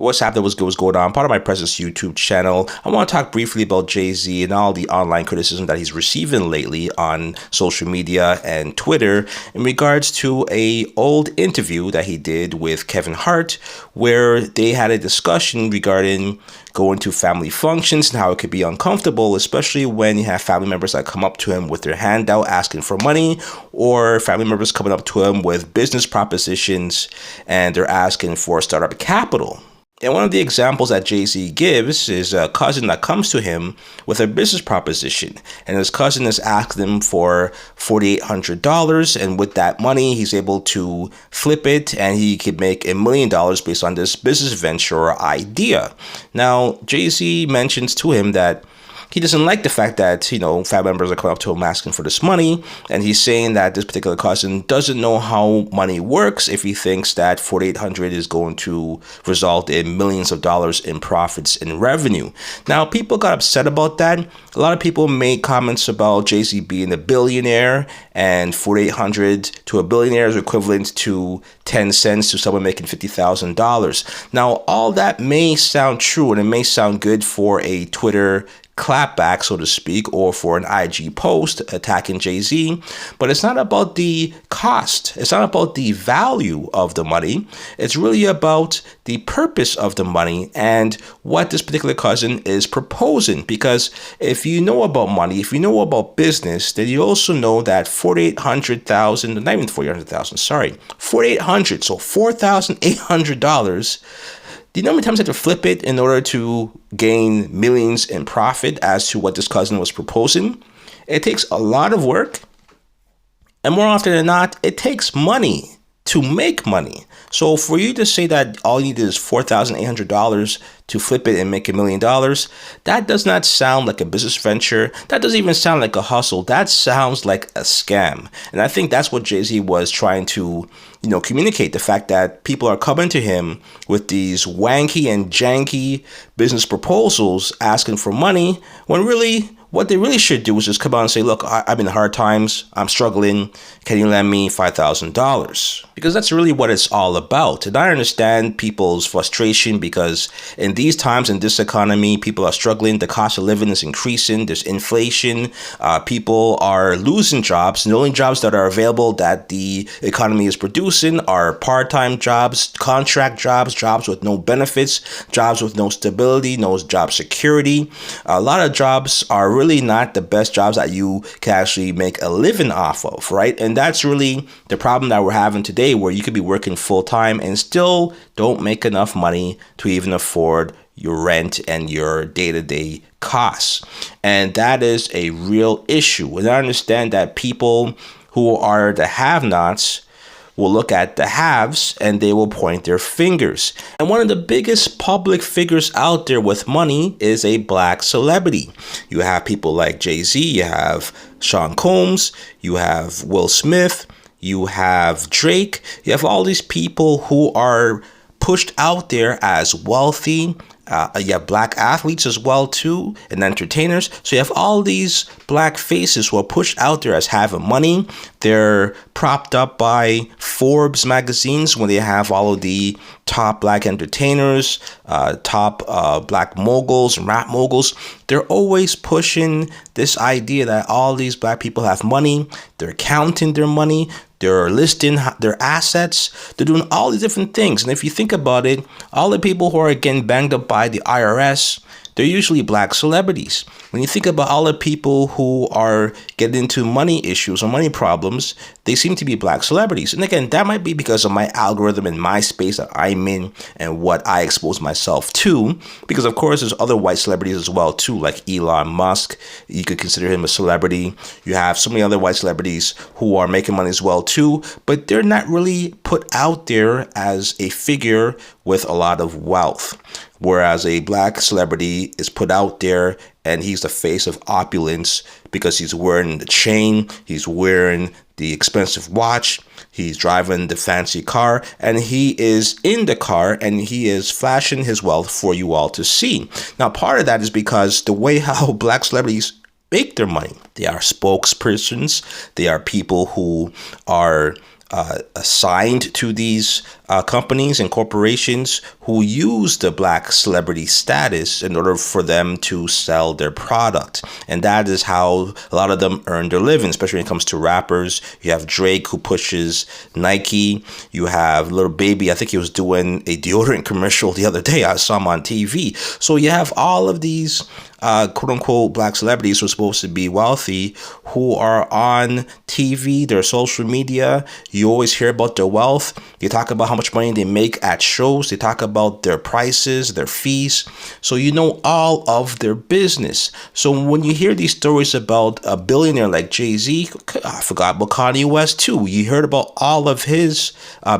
What's happening? What's good? What's going on? Part of my Presence YouTube channel. I want to talk briefly about Jay-Z and all the online criticism that he's receiving lately on social media and Twitter in regards to a old interview that he did with Kevin Hart, where they had a discussion regarding going to family functions and how it could be uncomfortable, especially when you have family members that come up to him with their hand out asking for money, or family members coming up to him with business propositions and they're asking for startup capital. And one of the examples that Jay-Z gives is a cousin that comes to him with a business proposition. And his cousin has asked him for $4,800. And with that money, he's able to flip it and he could make $1 million based on this business venture or idea. Now, Jay-Z mentions to him that he doesn't like the fact that, family members are coming up to him asking for this money. And he's saying that this particular cousin doesn't know how money works if he thinks that $4,800 is going to result in millions of dollars in profits and revenue. Now, people got upset about that. A lot of people made comments about Jay-Z being a billionaire, and $4,800 to a billionaire is equivalent to 10 cents to someone making $50,000. Now, all that may sound true and it may sound good for a Twitter clapback, so to speak, or for an IG post attacking Jay-Z, but it's not about the cost. It's not about the value of the money. It's really about the purpose of the money and what this particular cousin is proposing. Because if you know about money, if you know about business, then you also know that $4,800,000, not even $4,800,000, sorry, $4,800, so $4,800. Do you know how many times I had to flip it in order to gain millions in profit as to what this cousin was proposing? It takes a lot of work. And more often than not, it takes money to make money. So for you to say that all you need is $4,800 to flip it and make $1 million, that does not sound like a business venture. That doesn't even sound like a hustle. That sounds like a scam. And I think that's what Jay-Z was trying to, communicate, the fact that people are coming to him with these wanky and janky business proposals asking for money, when really what they really should do is just come out and say, look, I'm in hard times. I'm struggling. Can you lend me $5,000? Because that's really what it's all about. And I understand people's frustration because in these times, in this economy, people are struggling. The cost of living is increasing. There's inflation. People are losing jobs. And the only jobs that are available that the economy is producing are part-time jobs, contract jobs, jobs with no benefits, jobs with no stability, no job security. A lot of jobs are really not the best jobs that you can actually make a living off of, right? And that's really the problem that we're having today, where you could be working full-time and still don't make enough money to even afford your rent and your day-to-day costs. And that is a real issue. And I understand that people who are the have-nots will look at the haves and they will point their fingers. And one of the biggest public figures out there with money is a black celebrity. You have people like Jay-Z, you have Sean Combs, you have Will Smith, you have Drake, you have all these people who are pushed out there as wealthy. You have black athletes as well too, and entertainers. So you have all these black faces who are pushed out there as having money. They're propped up by Forbes magazines when they have all of the top black entertainers, top black moguls and rap moguls. They're always pushing this idea that all these black people have money. They're counting their money. They're listing their assets. They're doing all these different things. And if you think about it, all the people who are getting banged up by the IRS, they're usually black celebrities. When you think about all the people who are getting into money issues or money problems, they seem to be black celebrities. And again, that might be because of my algorithm in my space that I'm in and what I expose myself to. Because of course, there's other white celebrities as well too, like Elon Musk. You could consider him a celebrity. You have so many other white celebrities who are making money as well too, but they're not really put out there as a figure with a lot of wealth. Whereas a black celebrity is put out there and he's the face of opulence because he's wearing the chain, he's wearing the expensive watch, he's driving the fancy car, and he is in the car and he is flashing his wealth for you all to see. Now, part of that is because the way how black celebrities make their money. They are spokespersons. They are people who are assigned to these companies and corporations who use the black celebrity status in order for them to sell their product. And that is how a lot of them earn their living, especially when it comes to rappers. You have Drake, who pushes Nike. You have Lil Baby. I think he was doing a deodorant commercial the other day. I saw him on TV. So you have all of these quote unquote black celebrities who are supposed to be wealthy, who are on TV, their social media. You always hear about their wealth. They talk about how much money they make at shows. They talk about their prices, their fees. So you know all of their business. So when you hear these stories about a billionaire like Jay-Z, I forgot about Kanye West too. You heard about all of his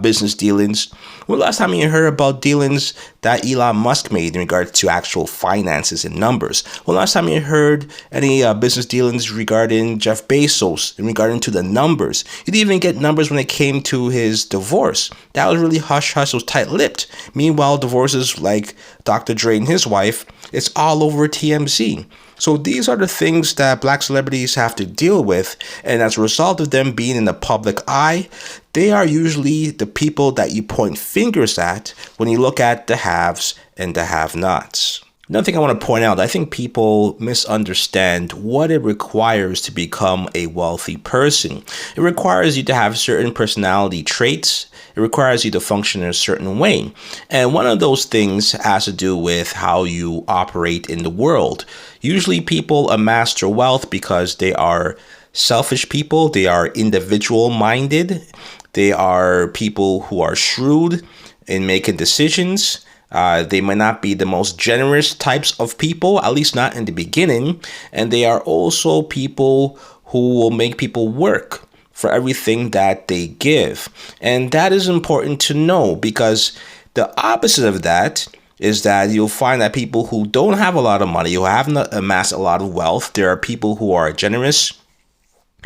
business dealings. When last time you heard about dealings that Elon Musk made in regards to actual finances and numbers? When last time you heard any business dealings regarding Jeff Bezos in regarding to the numbers? You didn't even get numbers when it came to his divorce. That was really hush-hush, it was tight-lipped. Meanwhile, divorces like Dr. Dre and his wife, it's all over TMZ. So these are the things that black celebrities have to deal with, and as a result of them being in the public eye, they are usually the people that you point fingers at when you look at the haves and the have-nots. Another thing I want to point out, I think people misunderstand what it requires to become a wealthy person. It requires you to have certain personality traits. It requires you to function in a certain way. And one of those things has to do with how you operate in the world. Usually people amass their wealth because they are selfish people. They are individual minded. They are people who are shrewd in making decisions. They might not be the most generous types of people, at least not in the beginning. And they are also people who will make people work for everything that they give. And that is important to know, because the opposite of that is that you'll find that people who don't have a lot of money, who haven't amassed a lot of wealth, there are people who are generous,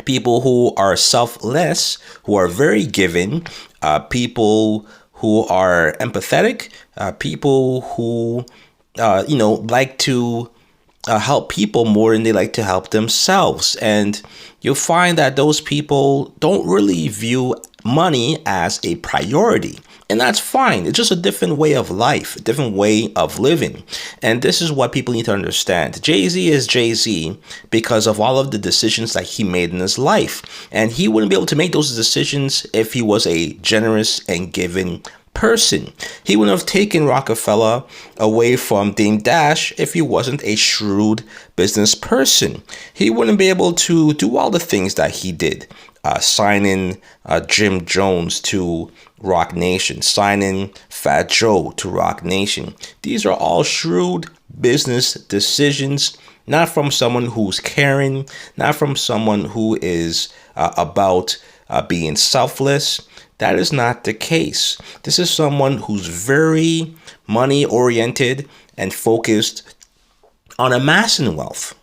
people who are selfless, who are very giving, people who are empathetic, people who, like to help people more than they like to help themselves. And you'll find that those people don't really view money as a priority. And that's fine. It's just a different way of life, a different way of living. And this is what people need to understand. Jay-Z is Jay-Z because of all of the decisions that he made in his life. And he wouldn't be able to make those decisions if he was a generous and giving person. He wouldn't have taken Rockefeller away from Dame Dash if he wasn't a shrewd business person. He wouldn't be able to do all the things that he did, signing Jim Jones to Roc Nation, signing Fat Joe to Roc Nation. These are all shrewd business decisions, not from someone who's caring, not from someone who is about being selfless. That is not the case. This is someone who's very money oriented and focused on amassing wealth,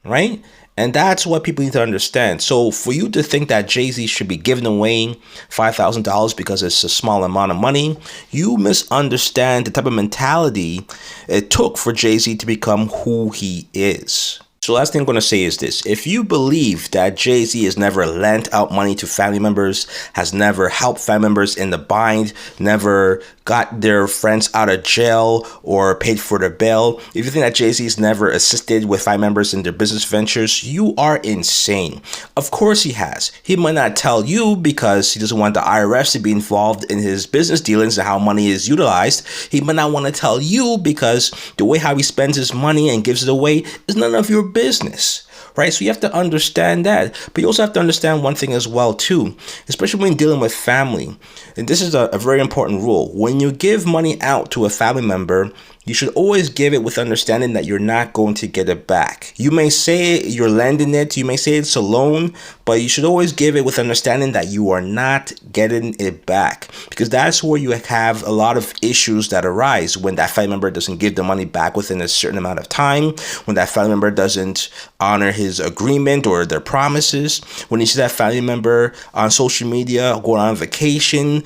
right? And that's what people need to understand. So for you to think that Jay-Z should be giving away $5,000 because it's a small amount of money, you misunderstand the type of mentality it took for Jay-Z to become who he is. So last thing I'm going to say is this. If you believe that Jay-Z has never lent out money to family members, has never helped family members in the bind, never got their friends out of jail or paid for their bail, if you think that Jay-Z has never assisted with family members in their business ventures, you are insane. Of course he has. He might not tell you because he doesn't want the IRS to be involved in his business dealings and how money is utilized. He might not want to tell you because the way how he spends his money and gives it away is none of your business. Right? So you have to understand that. But you also have to understand one thing as well, too, especially when dealing with family. And this is a very important rule. When you give money out to a family member, you should always give it with understanding that you're not going to get it back. You may say you're lending it, you may say it's a loan, but you should always give it with understanding that you are not getting it back. Because that's where you have a lot of issues that arise when that family member doesn't give the money back within a certain amount of time, when that family member doesn't honor honor his agreement or their promises. When you see that family member on social media going on vacation,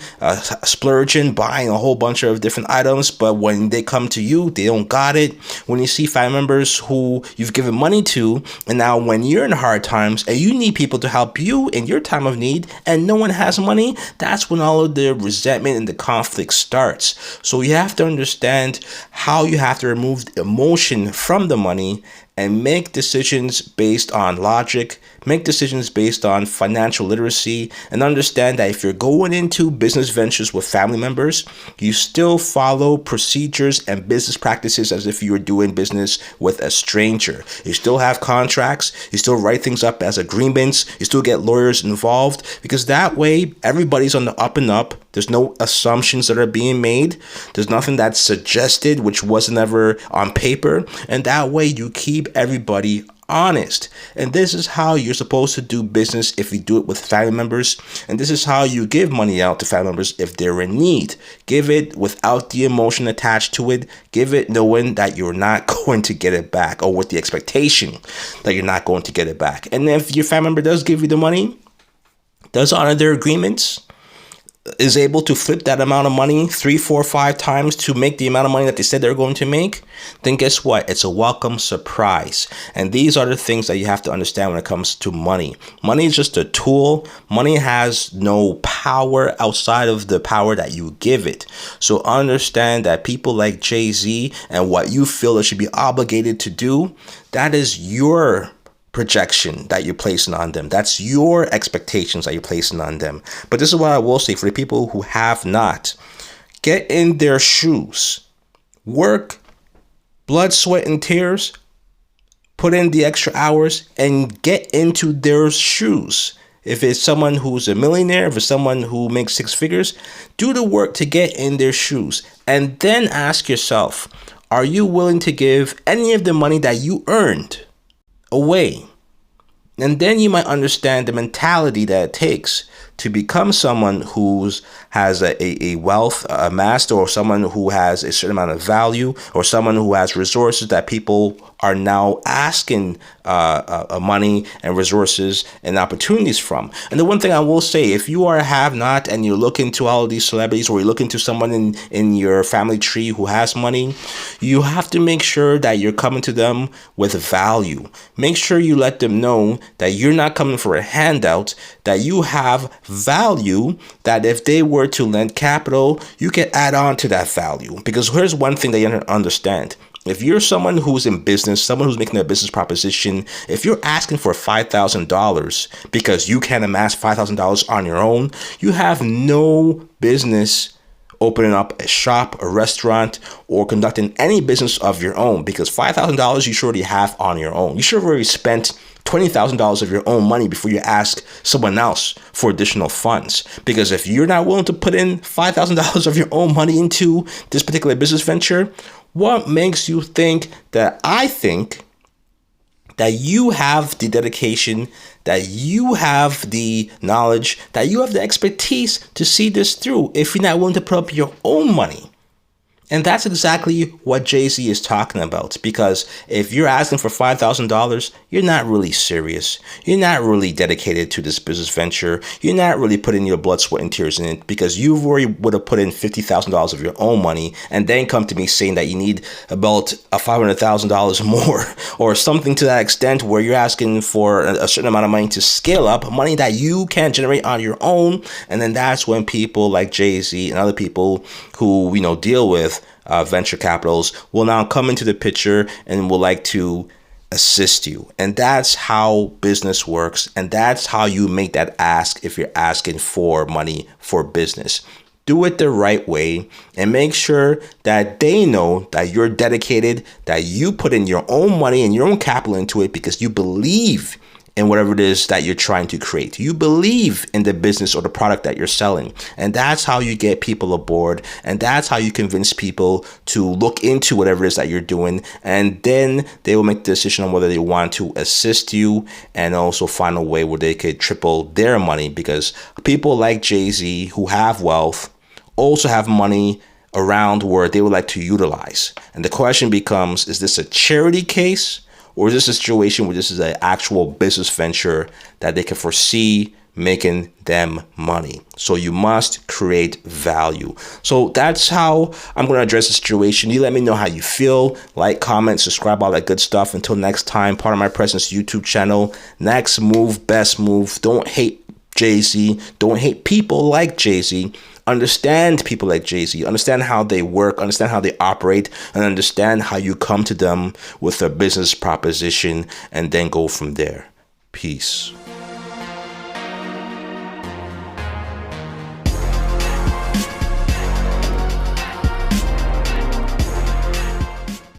splurging, buying a whole bunch of different items, but when they come to you, they don't got it. When you see family members who you've given money to, and now when you're in hard times and you need people to help you in your time of need and no one has money, that's when all of the resentment and the conflict starts. So you have to understand how you have to remove the emotion from the money and make decisions based on logic, make decisions based on financial literacy, and understand that if you're going into business ventures with family members, you still follow procedures and business practices as if you were doing business with a stranger. You still have contracts, you still write things up as agreements, you still get lawyers involved, because that way everybody's on the up and up. There's no assumptions that are being made. There's nothing that's suggested which wasn't ever on paper. And that way you keep everybody honest. And this is how you're supposed to do business if you do it with family members. And this is how you give money out to family members if they're in need. Give it without the emotion attached to it. Give it knowing that you're not going to get it back, or with the expectation that you're not going to get it back. And if your family member does give you the money, does honor their agreements, is able to flip that amount of money 3, 4, 5 times to make the amount of money that they said they're going to make, then guess what? It's a welcome surprise. And these are the things that you have to understand when it comes to money. Money is just a tool. Money has no power outside of the power that you give it. So understand that people like Jay-Z and what you feel that should be obligated to do, that is your projection that you're placing on them. That's your expectations that you're placing on them. But this is what I will say for the people who have not. Get in their shoes. Work, blood, sweat, and tears. Put in the extra hours and get into their shoes. If it's someone who's a millionaire, if it's someone who makes 6 figures, do the work to get in their shoes. And then ask yourself, are you willing to give any of the money that you earned away? And then you might understand the mentality that it takes to become someone who has a wealth amassed, or someone who has a certain amount of value, or someone who has resources that people are now asking money and resources and opportunities from. And the one thing I will say, if you are a have-not and you look into all of these celebrities, or you look into someone in your family tree who has money, you have to make sure that you're coming to them with value. Make sure you let them know that you're not coming for a handout, that you have value, that if they were to lend capital, you can add on to that value. Because here's one thing that you understand. If you're someone who's in business, someone who's making a business proposition, if you're asking for $5,000 because you can amass $5,000 on your own, you have no business opening up a shop, a restaurant, or conducting any business of your own, because $5,000 you should already have on your own. You should have already spent $20,000 of your own money before you ask someone else for additional funds. Because if you're not willing to put in $5,000 of your own money into this particular business venture, what makes you think that I think that you have the dedication, that you have the knowledge, that you have the expertise to see this through if you're not willing to put up your own money? And that's exactly what Jay-Z is talking about. Because if you're asking for $5,000, you're not really serious. You're not really dedicated to this business venture. You're not really putting your blood, sweat, and tears in it, because you've already would have put in $50,000 of your own money and then come to me saying that you need about $500,000 more or something to that extent, where you're asking for a certain amount of money to scale up, money that you can't generate on your own. And then that's when people like Jay-Z and other people who, deal with venture capitals will now come into the picture and will like to assist you. And that's how business works. And that's how you make that ask if you're asking for money for business. Do it the right way and make sure that they know that you're dedicated, that you put in your own money and your own capital into it because you believe in whatever it is that you're trying to create. You believe in the business or the product that you're selling. And that's how you get people aboard. And that's how you convince people to look into whatever it is that you're doing. And then they will make the decision on whether they want to assist you and also find a way where they could triple their money, because people like Jay-Z who have wealth also have money around where they would like to utilize. And the question becomes, is this a charity case, Or is this a situation where this is an actual business venture that they can foresee making them money? So you must create value. So that's how I'm going to address the situation. You let me know how you feel. Like, comment, subscribe, all that good stuff. Until next time, part of my presence YouTube channel. Next move, best move. Don't hate Jay-Z. Don't hate people like Jay-Z. Understand people like Jay-Z. Understand how they work, understand how they operate, and understand how you come to them with a business proposition, and then go from there. Peace.